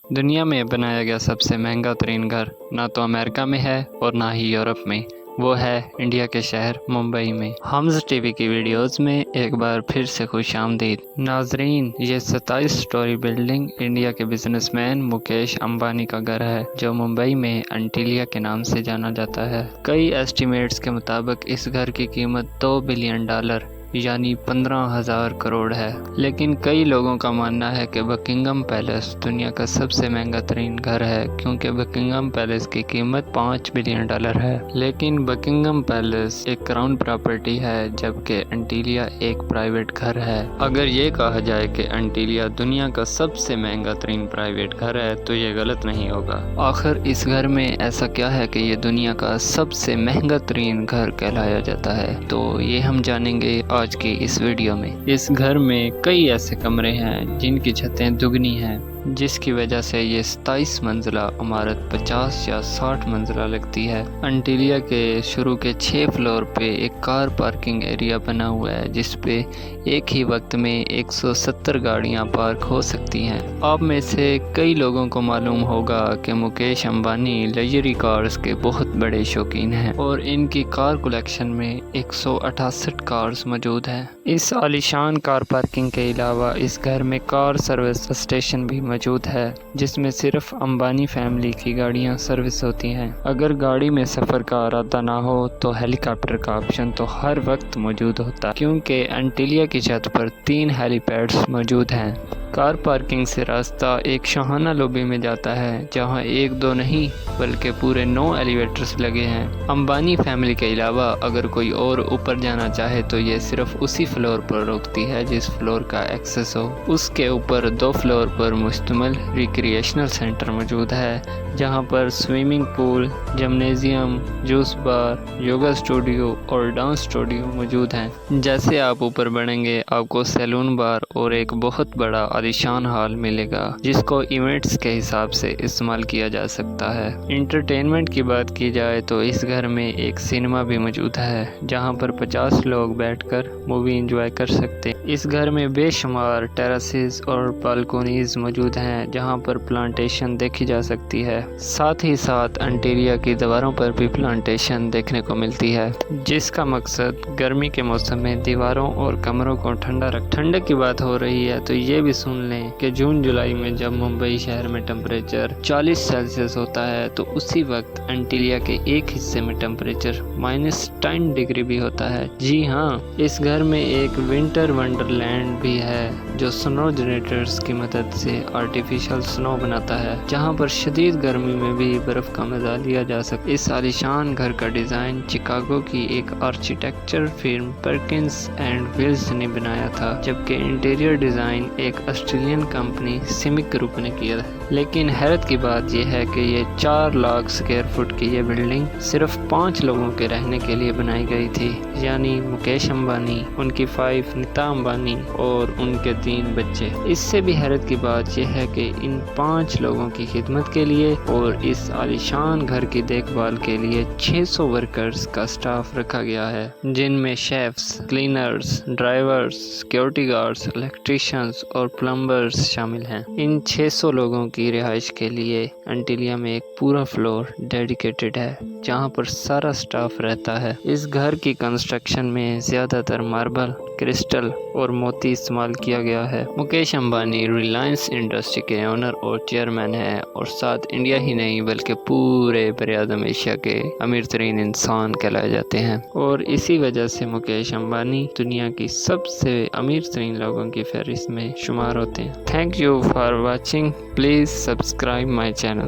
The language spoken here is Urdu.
دنیا میں بنایا گیا سب سے مہنگا ترین گھر نہ تو امریکہ میں ہے اور نہ ہی یورپ میں، وہ ہے انڈیا کے شہر ممبئی میں۔ حمز ٹی وی کی ویڈیوز میں ایک بار پھر سے خوش آمدید ناظرین۔ یہ 27 سٹوری بلڈنگ انڈیا کے بزنس مین مکیش امبانی کا گھر ہے، جو ممبئی میں انٹیلیا کے نام سے جانا جاتا ہے۔ کئی ایسٹیمیٹس کے مطابق اس گھر کی قیمت $2 بلین یعنی 15,000 کروڑ ہے، لیکن کئی لوگوں کا ماننا ہے کہ بکنگم پیلس دنیا کا سب سے مہنگا ترین گھر ہے، کیونکہ بکنگم پیلس کی قیمت $5 بلین ہے۔ لیکن بکنگم پیلس ایک کراؤن پراپرٹی ہے، جبکہ انٹیلیا ایک پرائیویٹ گھر ہے۔ اگر یہ کہا جائے کہ انٹیلیا دنیا کا سب سے مہنگا ترین پرائیویٹ گھر ہے تو یہ غلط نہیں ہوگا۔ آخر اس گھر میں ایسا کیا ہے کہ یہ دنیا کا سب سے مہنگا ترین گھر کہلایا جاتا ہے؟ تو یہ ہم جانیں گے آج کی اس ویڈیو میں۔ اس گھر میں کئی ایسے کمرے ہیں جن کی چھتیں دگنی ہیں، جس کی وجہ سے یہ 27 منزلہ عمارت 50 یا 60 منزلہ لگتی ہے۔ انٹیلیا کے شروع کے 6 فلور پہ ایک کار پارکنگ ایریا بنا ہوا ہے، جس پہ ایک ہی وقت میں 170 گاڑیاں پارک ہو سکتی ہیں۔ آپ میں سے کئی لوگوں کو معلوم ہوگا کہ مکیش امبانی لگژری کارز کے بہت بڑے شوقین ہیں، اور ان کی کار کلیکشن میں 168 کارز موجود ہیں۔ اس عالیشان کار پارکنگ کے علاوہ اس گھر میں کار سروس اسٹیشن بھی موجود ہے، جس میں صرف امبانی فیملی کی گاڑیاں سروس ہوتی ہیں۔ اگر گاڑی میں سفر کا ارادہ نہ ہو تو ہیلی کاپٹر کا آپشن تو ہر وقت موجود ہوتا ہے، کیونکہ انٹیلیا کی چھت پر 3 ہیلی پیڈز موجود ہیں۔ کار پارکنگ سے راستہ ایک شاہانہ لوبی میں جاتا ہے، جہاں 1-2 نہیں بلکہ پورے 9 ایلیویٹرز لگے ہیں۔ امبانی فیملی کے علاوہ اگر کوئی اور اوپر جانا چاہے تو یہ صرف اسی فلور پر روکتی ہے جس فلور کا ایکسس ہو۔ اس کے اوپر 2 فلور پر مشتمل ریکریشنل سینٹر موجود ہے، جہاں پر سوئمنگ پول، جمنیزیم، جوس بار، یوگا اسٹوڈیو اور ڈانس اسٹوڈیو موجود ہیں۔ جیسے آپ اوپر بڑھیں گے آپ کو سیلون بار اور ایک بہت بڑا عالیشان ہال ملے گا، جس کو ایونٹس کے حساب سے استعمال کیا جا سکتا ہے۔ انٹرٹینمنٹ کی بات کی جائے تو اس گھر میں ایک سینما بھی موجود ہے، جہاں پر 50 لوگ بیٹھ کر مووی انجوائے کر سکتے ہیں۔ اس گھر میں بے شمار ٹیراسز اور بالکونیز موجود ہیں، جہاں پر پلانٹیشن دیکھی جا سکتی ہے۔ ساتھ ہی ساتھ انٹیلیا کی دیواروں پر بھی پلانٹیشن دیکھنے کو ملتی ہے، جس کا مقصد گرمی کے موسم میں دیواروں اور کمروں کو ٹھنڈک کی بات ہو رہی ہے تو یہ بھی سن لیں کہ جون جولائی میں جب ممبئی شہر میں ٹمپریچر 40 سیلسیس ہوتا ہے تو اسی وقت انٹیلیا کے ایک حصے میں ٹمپریچر -10 ڈگری بھی ہوتا ہے۔ جی ہاں، اس گھر میں ایک ونٹر ونڈرلینڈ بھی ہے جو سنو جنریٹرز کی مدد سے آرٹیفیشل سنو بناتا ہے، جہاں پر شدید گرمی میں بھی برف کا مزہ لیا جا سکتا ہے۔ اس عالیشان گھر کا ڈیزائن چکاگو کی ایک آرکیٹیکچر فرم پرکنز اینڈ ولز نے بنایا تھا، جبکہ انٹیریئر ڈیزائن ایک آسٹریلین کمپنی سمک گروپ نے کیا ہے۔ لیکن حیرت کی بات یہ ہے کہ یہ 4 لاکھ اسکوائر فٹ کی یہ بلڈنگ صرف 5 لوگوں کے رہنے کے لیے بنائی گئی تھی، یعنی مکیش امبانی، ان کی 5 نیتا امبانی اور ان کے 3 بچے۔ اس سے بھی حیرت کی بات یہ ہے کہ ان 5 لوگوں کی خدمت کے لیے اور اس عالیشان گھر کی دیکھ بھال کے لیے 600 ورکرز کا سٹاف رکھا گیا ہے، جن میں chefs, cleaners, drivers, security guards, electricians اور پلمبرز شامل ہیں۔ ان 600 لوگوں کی رہائش کے لیے انٹیلیا میں ایک پورا فلور ڈیڈیکیٹڈ ہے، جہاں پر سارا سٹاف رہتا ہے۔ اس گھر کی کنسٹرکشن میں زیادہ تر ماربل، کرسٹل اور موتی استعمال کیا گیا ہے۔ مکیش امبانی ریلائنس انڈسٹری کے اونر اور چیئرمین ہیں، اور ساتھ انڈیا ہی نہیں بلکہ پورے براعظم ایشیا کے امیر ترین انسان کہلائے جاتے ہیں، اور اسی وجہ سے مکیش امبانی دنیا کی سب سے امیر ترین لوگوں کی فہرست میں شمار ہوتے ہیں۔ Thank you for watching, please subscribe my channel.